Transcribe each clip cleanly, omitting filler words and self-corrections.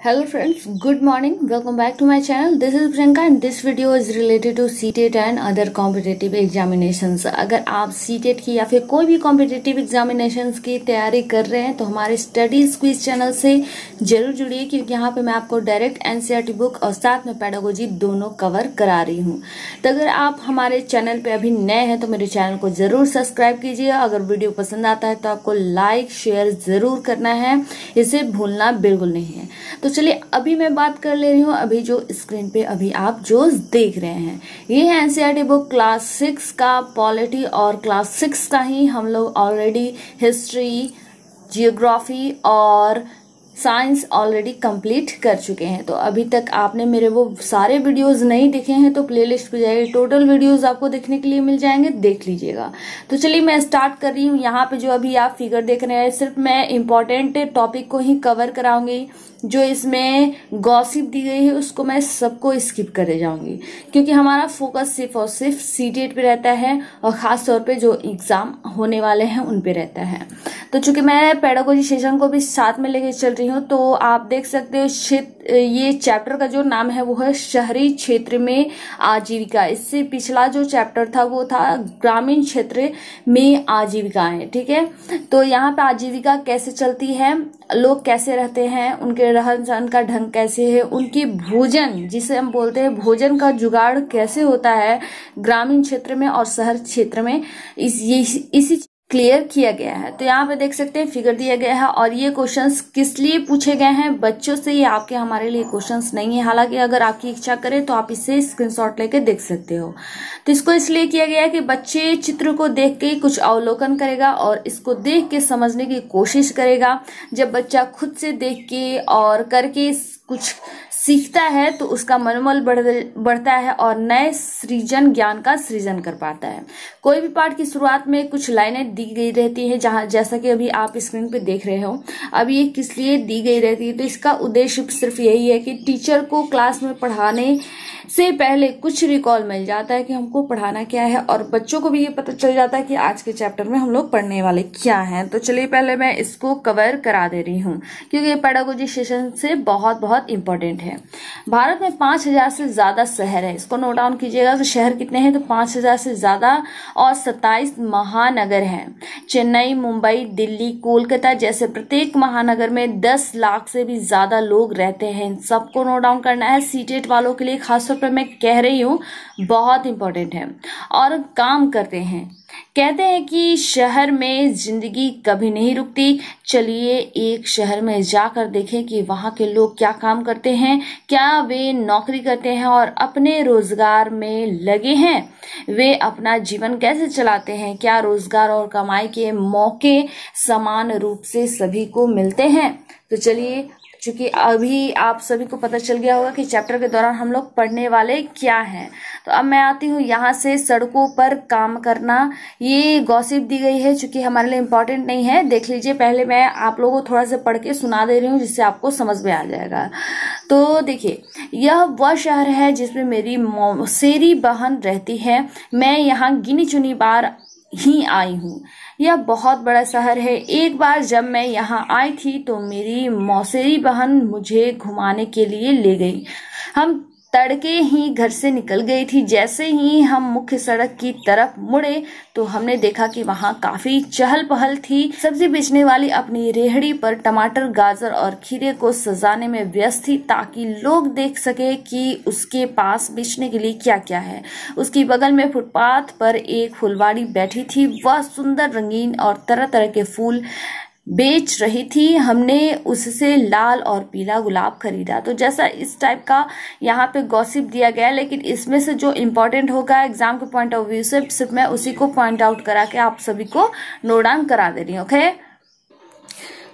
Hello friends, good morning. Welcome back to my channel. This is Priyanka and this video is related to CTET and other competitive examinations. अगर आप CTET की या फिर कोई भी competitive examinations की तैयारी कर रहे हैं तो हमारे स्टडीज क्विज चैनल से जरूर जुड़िए, क्योंकि यहाँ पे मैं आपको डायरेक्ट NCERT बुक और साथ में पेडागोजी दोनों कवर करा रही हूँ। तो अगर आप हमारे चैनल पे अभी नए हैं तो मेरे चैनल को जरूर सब्सक्राइब कीजिए। अगर वीडियो पसंद आता है तो आपको लाइक शेयर जरूर करना है, इसे भूलना बिल्कुल नहीं है। तो चलिए अभी मैं बात कर ले रही हूँ। अभी जो स्क्रीन पे अभी आप जो देख रहे हैं ये है NCERT बुक क्लास 6 का पॉलिटी, और क्लास 6 का ही हम लोग ऑलरेडी हिस्ट्री, जियोग्राफी और साइंस ऑलरेडी कंप्लीट कर चुके हैं। तो अभी तक आपने मेरे वो सारे वीडियोस नहीं देखे हैं तो प्लेलिस्ट पे जाइए, टोटल वीडियोस आपको देखने के लिए मिल जाएंगे, देख लीजिएगा। तो चलिए मैं स्टार्ट कर रही हूँ। यहाँ पे जो अभी आप फिगर देख रहे हैं सिर्फ मैं इम्पोर्टेंट टॉपिक को ही कवर कराऊंगी। जो इसमें गॉसिप दी गई है उसको मैं सबको स्किप करे जाऊंगी, क्योंकि हमारा फोकस सिर्फ और सिर्फ CTET पे रहता है और खास तौर पे जो एग्जाम होने वाले हैं उन पे रहता है। तो चूंकि मैं पेडागोजी सेशन को भी साथ में लेके चल रही हूँ तो आप देख सकते हो ये चैप्टर का जो नाम है वो है शहरी क्षेत्र में आजीविका। इससे पिछला जो चैप्टर था वो था ग्रामीण क्षेत्र में आजीविकाएं। ठीक है, तो यहाँ पे आजीविका कैसे चलती है, लोग कैसे रहते हैं, उनके रहन सहन का ढंग कैसे है, उनकी भोजन जिसे हम बोलते हैं भोजन का जुगाड़ कैसे होता है ग्रामीण क्षेत्र में और शहर क्षेत्र में, इसी क्लियर किया गया है। तो यहाँ पे देख सकते हैं फिगर दिया गया है, और ये क्वेश्चंस किस लिए पूछे गए हैं बच्चों से, ये आपके हमारे लिए क्वेश्चंस नहीं है। हालांकि अगर आपकी इच्छा करे तो आप इससे स्क्रीनशॉट लेके देख सकते हो। तो इसको इसलिए किया गया है कि बच्चे चित्र को देख के कुछ अवलोकन करेगा और इसको देख के समझने की कोशिश करेगा। जब बच्चा खुद से देख के और करके कुछ सीखता है तो उसका मनोबल बढ़ता है और नए सृजन ज्ञान का सृजन कर पाता है। कोई भी पाठ की शुरुआत में कुछ लाइनें दी गई रहती है, जहां जैसा कि अभी आप स्क्रीन पे देख रहे हो। अब ये किस लिए दी गई रहती है, तो इसका उद्देश्य सिर्फ यही है कि टीचर को क्लास में पढ़ाने से पहले कुछ रिकॉल मिल जाता है कि हमको पढ़ाना क्या है, और बच्चों को भी ये पता चल जाता है कि आज के चैप्टर में हम लोग पढ़ने वाले क्या हैं। तो चलिए पहले मैं इसको कवर करा दे रही हूँ, क्योंकि ये पेडागोजी सेशन से बहुत इंपॉर्टेंट है। भारत में 5000 से ज्यादा शहर है, इसको नोट डाउन कीजिएगा। तो शहर कितने हैं, तो 5000 से ज्यादा, और 27 महानगर हैं। चेन्नई, मुंबई, दिल्ली, कोलकाता जैसे प्रत्येक महानगर में 10 लाख से भी ज्यादा लोग रहते हैं। इन सबको नोट डाउन करना है। CTET वालों के लिए खासतौर पर मैं कह रही हूँ बहुत इंपॉर्टेंट है। और काम करते हैं, कहते हैं कि शहर में जिंदगी कभी नहीं रुकती। चलिए एक शहर में जाकर देखें कि वहां के लोग क्या काम करते हैं, क्या वे नौकरी करते हैं और अपने रोजगार में लगे हैं, वे अपना जीवन कैसे चलाते हैं, क्या रोजगार और कमाई के मौके समान रूप से सभी को मिलते हैं। तो चलिए, चूंकि अभी आप सभी को पता चल गया होगा कि चैप्टर के दौरान हम लोग पढ़ने वाले क्या हैं, तो अब मैं आती हूँ यहाँ से सड़कों पर काम करना। ये गॉसिप दी गई है, चूंकि हमारे लिए इम्पोर्टेंट नहीं है, देख लीजिए। पहले मैं आप लोगों को थोड़ा सा पढ़ के सुना दे रही हूँ जिससे आपको समझ में आ जाएगा। तो देखिए, यह वह शहर है जिसमें मेरी मौसेरी बहन रहती है। मैं यहाँ गिनी चुनी बार ही आई हूँ। यह बहुत बड़ा शहर है। एक बार जब मैं यहाँ आई थी तो मेरी मौसेरी बहन मुझे घुमाने के लिए ले गई। हम तड़के ही घर से निकल गई थी। जैसे ही हम मुख्य सड़क की तरफ मुड़े तो हमने देखा कि वहाँ काफी चहल पहल थी। सब्जी बेचने वाली अपनी रेहड़ी पर टमाटर, गाजर और खीरे को सजाने में व्यस्त थी, ताकि लोग देख सके कि उसके पास बेचने के लिए क्या क्या है। उसकी बगल में फुटपाथ पर एक फुलवाड़ी बैठी थी। वह सुंदर, रंगीन और तरह तरह के फूल बेच रही थी। हमने उससे लाल और पीला गुलाब खरीदा। तो जैसा इस टाइप का यहाँ पे गॉसिप दिया गया है, लेकिन इसमें से जो इम्पोर्टेंट होगा एग्जाम के पॉइंट ऑफ व्यू से सिर्फ मैं उसी को पॉइंट आउट करा के आप सभी को नोट डाउन करा दे रही हूँ। ओके,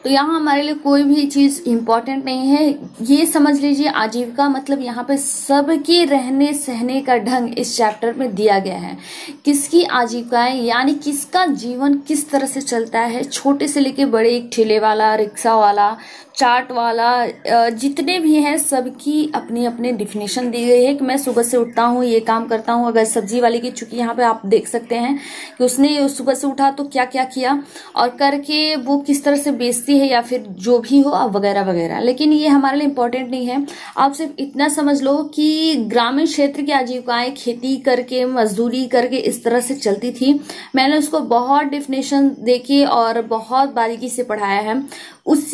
तो यहाँ हमारे लिए कोई भी चीज इम्पोर्टेंट नहीं है। ये समझ लीजिए आजीविका मतलब यहाँ पे सबके रहने सहने का ढंग इस चैप्टर में दिया गया है। किसकी आजीविकाएं, यानी किसका जीवन किस तरह से चलता है, छोटे से लेके बड़े, एक ठेले वाला, रिक्शा वाला, चाट वाला, जितने भी हैं सबकी अपनी अपनी डिफिनेशन दी गई है कि मैं सुबह से उठता हूँ, ये काम करता हूँ। अगर सब्जी वाले की, चूंकि यहाँ पे आप देख सकते हैं कि उसने सुबह से उठा तो क्या क्या किया और करके वो किस तरह से बेचती की है या फिर जो भी हो वगैरह वगैरह, लेकिन ये हमारे लिए इम्पोर्टेंट नहीं है। आप सिर्फ इतना समझ लो कि ग्रामीण क्षेत्र की आजीविकाएं खेती करके, मजदूरी करके इस तरह से चलती थी। मैंने उसको बहुत डिफिनेशन देके और बहुत बारीकी से पढ़ाया है। उस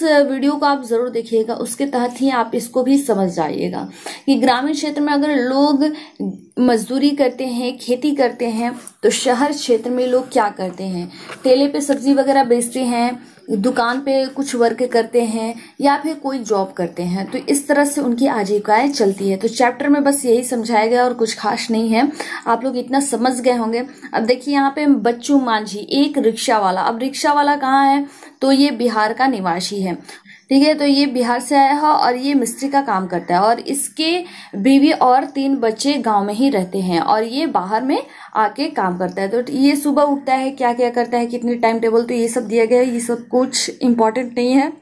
वीडियो को आप जरूर देखिएगा, उसके तहत ही आप इसको भी समझ जाइएगा कि ग्रामीण क्षेत्र में अगर लोग मजदूरी करते हैं, खेती करते हैं, तो शहर क्षेत्र में लोग क्या करते हैं, ठेले पे सब्जी वगैरह बेचते हैं, दुकान पे कुछ वर्क करते हैं या फिर कोई जॉब करते हैं। तो इस तरह से उनकी आजीविकाएं चलती है। तो चैप्टर में बस यही समझाया गया और कुछ खास नहीं है, आप लोग इतना समझ गए होंगे। अब देखिए यहाँ पे बच्चू मांझी एक रिक्शा वाला। अब रिक्शा वाला कहाँ है, तो ये बिहार का निवासी है, ठीक है। तो ये बिहार से आया है और ये मिस्त्री का काम करता है और इसके बीवी और 3 बच्चे गांव में ही रहते हैं और ये बाहर में आके काम करता है। तो ये सुबह उठता है, क्या क्या करता है, कितनी टाइम टेबल, तो ये सब दिया गया है। ये सब कुछ इम्पोर्टेंट नहीं है,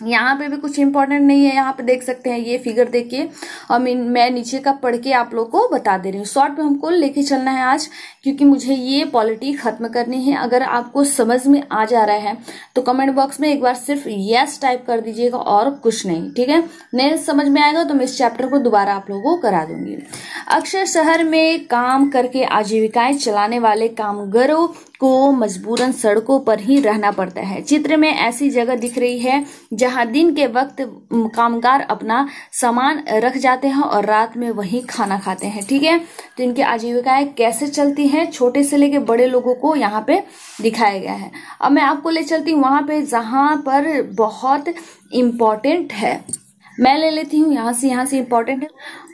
यहाँ पे भी कुछ इंपॉर्टेंट नहीं है। यहाँ पे देख सकते हैं ये फिगर देख के, और मैं नीचे का पढ़ के आप लोग को बता दे रही हूँ। शॉर्ट में हमको लेके चलना है आज, क्योंकि मुझे ये पॉलिटी खत्म करनी है। अगर आपको समझ में आ जा रहा है तो कमेंट बॉक्स में एक बार सिर्फ यस टाइप कर दीजिएगा और कुछ नहीं, ठीक है। नहीं समझ में आएगा तो मैं इस चैप्टर को दोबारा आप लोगों को करा दूंगी। अक्सर शहर में काम करके आजीविकाएं चलाने वाले कामगारों को मजबूरन सड़कों पर ही रहना पड़ता है। चित्र में ऐसी जगह दिख रही है जहां दिन के वक्त कामगार अपना सामान रख जाते हैं और रात में वहीं खाना खाते हैं, ठीक है। तो इनकी आजीविकाएं कैसे चलती हैं, छोटे से लेके बड़े लोगों को यहाँ पे दिखाया गया है। अब मैं आपको ले चलती हूँ वहां पे जहां पर बहुत इम्पोर्टेंट है। मैं ले लेती हूँ यहाँ से इम्पोर्टेंट है।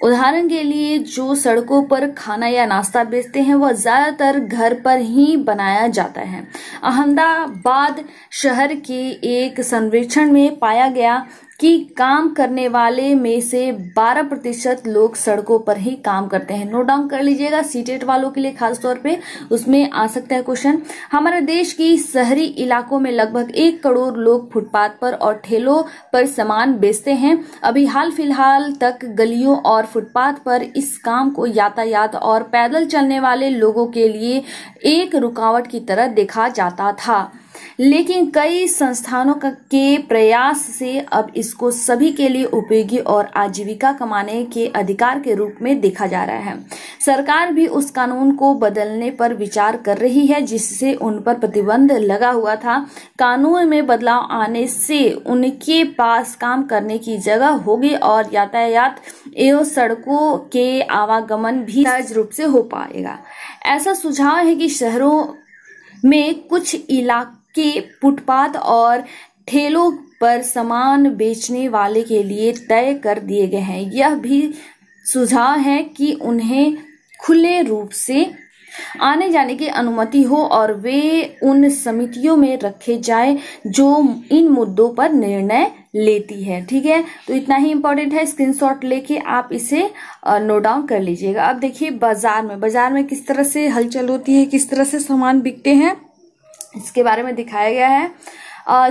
उदाहरण के लिए जो सड़कों पर खाना या नाश्ता बेचते हैं वह ज्यादातर घर पर ही बनाया जाता है। अहमदाबाद शहर के एक सर्वेक्षण में पाया गया कि काम करने वाले में से 12% लोग सड़कों पर ही काम करते हैं। नोट डाउन कर लीजिएगा, सीटेट वालों के लिए खास तौर पे उसमें आ सकता है क्वेश्चन। हमारे देश की शहरी इलाकों में लगभग 1 करोड़ लोग फुटपाथ पर और ठेलों पर सामान बेचते हैं। अभी हाल फिलहाल तक गलियों और फुटपाथ पर इस काम को यातायात और पैदल चलने वाले लोगों के लिए एक रुकावट की तरह देखा जाता था, लेकिन कई संस्थानों के प्रयास से अब इसको सभी के लिए उपयोगी और आजीविका कमाने के अधिकार के रूप में देखा जा रहा है। सरकार भी उस कानून को बदलने पर विचार कर रही है जिससे उन पर प्रतिबंध लगा हुआ था। कानून में बदलाव आने से उनके पास काम करने की जगह होगी और यातायात एवं सड़कों के आवागमन भी सहज रूप से हो पाएगा। ऐसा सुझाव है कि शहरों में कुछ इलाके फुटपाथ और ठेलों पर सामान बेचने वाले के लिए तय कर दिए गए हैं। यह भी सुझाव है कि उन्हें खुले रूप से आने जाने की अनुमति हो और वे उन समितियों में रखे जाए जो इन मुद्दों पर निर्णय लेती है, ठीक है। तो इतना ही इम्पोर्टेंट है, स्क्रीनशॉट लेके आप इसे नोट डाउन कर लीजिएगा। अब देखिए बाजार में किस तरह से हलचल होती है, किस तरह से सामान बिकते हैं, इसके बारे में दिखाया गया है।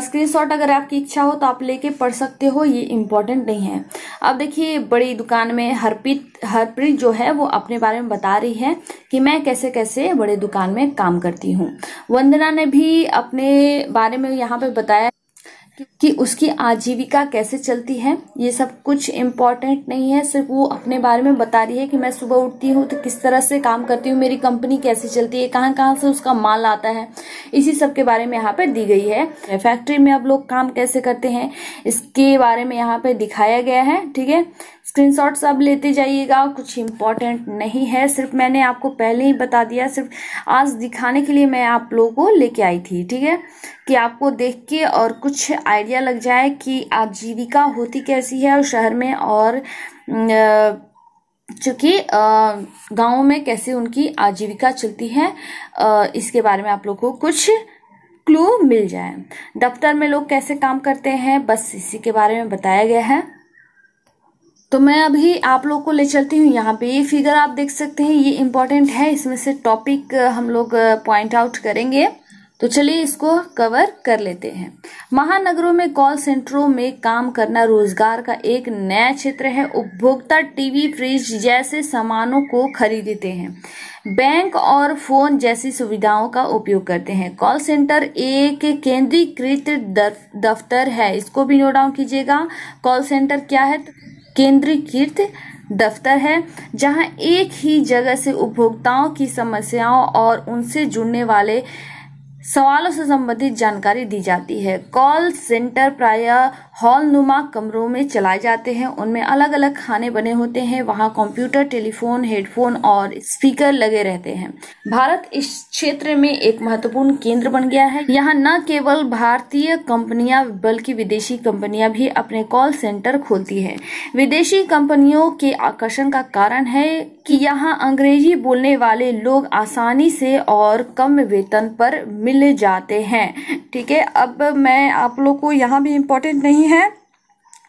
स्क्रीनशॉट अगर आपकी इच्छा हो तो आप लेके पढ़ सकते हो, ये इम्पोर्टेंट नहीं है। अब देखिए बड़ी दुकान में हरप्रीत जो है वो अपने बारे में बता रही है कि मैं कैसे कैसे बड़े दुकान में काम करती हूँ। वंदना ने भी अपने बारे में यहाँ पे बताया कि उसकी आजीविका कैसे चलती है। ये सब कुछ इम्पोर्टेंट नहीं है, सिर्फ वो अपने बारे में बता रही है कि मैं सुबह उठती हूँ तो किस तरह से काम करती हूँ, मेरी कंपनी कैसे चलती है, कहाँ कहाँ से उसका माल आता है, इसी सब के बारे में यहाँ पे दी गई है। फैक्ट्री में अब लोग काम कैसे करते हैं इसके बारे में यहाँ पे दिखाया गया है, ठीक है। स्क्रीनशॉट्स अब लेते जाइएगा, कुछ इम्पोर्टेंट नहीं है, सिर्फ मैंने आपको पहले ही बता दिया, सिर्फ आज दिखाने के लिए मैं आप लोगों को लेके आई थी, ठीक है, कि आपको देख के और कुछ आइडिया लग जाए कि आजीविका होती कैसी है और शहर में और चूंकि गाँव में कैसे उनकी आजीविका चलती है, इसके बारे में आप लोग को कुछ क्लू मिल जाए। दफ्तर में लोग कैसे काम करते हैं, बस इसी के बारे में बताया गया है। तो मैं अभी आप लोग को ले चलती हूँ यहाँ पे। ये फिगर आप देख सकते हैं, ये इम्पोर्टेंट है, इसमें से टॉपिक हम लोग पॉइंट आउट करेंगे। तो चलिए इसको कवर कर लेते हैं। महानगरों में कॉल सेंटरों में काम करना रोजगार का एक नया क्षेत्र है। उपभोक्ता टीवी, फ्रिज जैसे सामानों को खरीदते हैं, बैंक और फोन जैसी सुविधाओं का उपयोग करते हैं। कॉल सेंटर एक केंद्रीकृत दफ्तर है, इसको भी नोट डाउन कीजिएगा। कॉल सेंटर क्या है? केंद्रीकृत दफ्तर है, जहां एक ही जगह से उपभोक्ताओं की समस्याओं और उनसे जुड़ने वाले सवालों से संबंधित जानकारी दी जाती है। कॉल सेंटर प्रायः हॉल नुमा कमरों में चलाए जाते हैं। उनमें अलग अलग खाने बने होते हैं। वहां कंप्यूटर, टेलीफोन, हेडफोन और स्पीकर लगे रहते हैं। भारत इस क्षेत्र में एक महत्वपूर्ण केंद्र बन गया है। यहाँ न केवल भारतीय कंपनियां बल्कि विदेशी कंपनियां भी अपने कॉल सेंटर खोलती है। विदेशी कंपनियों के आकर्षण का कारण है कि यहाँ अंग्रेजी बोलने वाले लोग आसानी से और कम वेतन पर मिल जाते हैं। ठीक है, अब मैं आप लोग को यहाँ भी इम्पोर्टेंट नहीं है,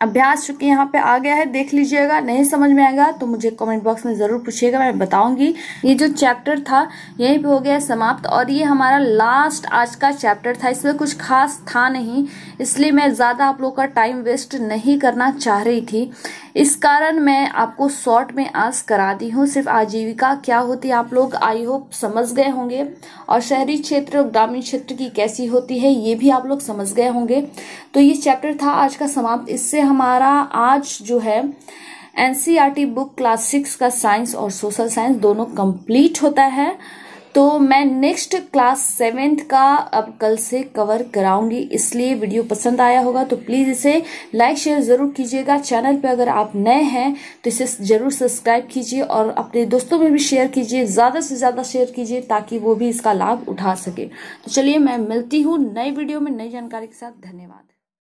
अभ्यास चूंकि यहाँ पे आ गया है, देख लीजिएगा। नहीं समझ में आएगा तो मुझे कमेंट बॉक्स में जरूर पूछिएगा, मैं बताऊंगी। ये जो चैप्टर था यहीं पे हो गया समाप्त, और ये हमारा लास्ट आज का चैप्टर था। इसमें कुछ खास था नहीं, इसलिए मैं ज्यादा आप लोग का टाइम वेस्ट नहीं करना चाह रही थी। इस कारण मैं आपको शॉर्ट में आज करा दी हूँ। सिर्फ आजीविका क्या होती है आप लोग आई होप समझ गए होंगे, और शहरी क्षेत्र और ग्रामीण क्षेत्र की कैसी होती है ये भी आप लोग समझ गए होंगे। तो ये चैप्टर था आज का समाप्त। इससे हमारा आज जो है एनसीईआरटी बुक क्लास 6 का साइंस और सोशल साइंस दोनों कंप्लीट होता है। तो मैं नेक्स्ट क्लास 7th का अब कल से कवर कराऊंगी, इसलिए वीडियो पसंद आया होगा तो प्लीज इसे लाइक शेयर जरूर कीजिएगा। चैनल पे अगर आप नए हैं तो इसे जरूर सब्सक्राइब कीजिए और अपने दोस्तों में भी शेयर कीजिए, ज्यादा से ज्यादा शेयर कीजिए ताकि वो भी इसका लाभ उठा सके। तो चलिए मैं मिलती हूँ नई वीडियो में नई जानकारी के साथ। धन्यवाद।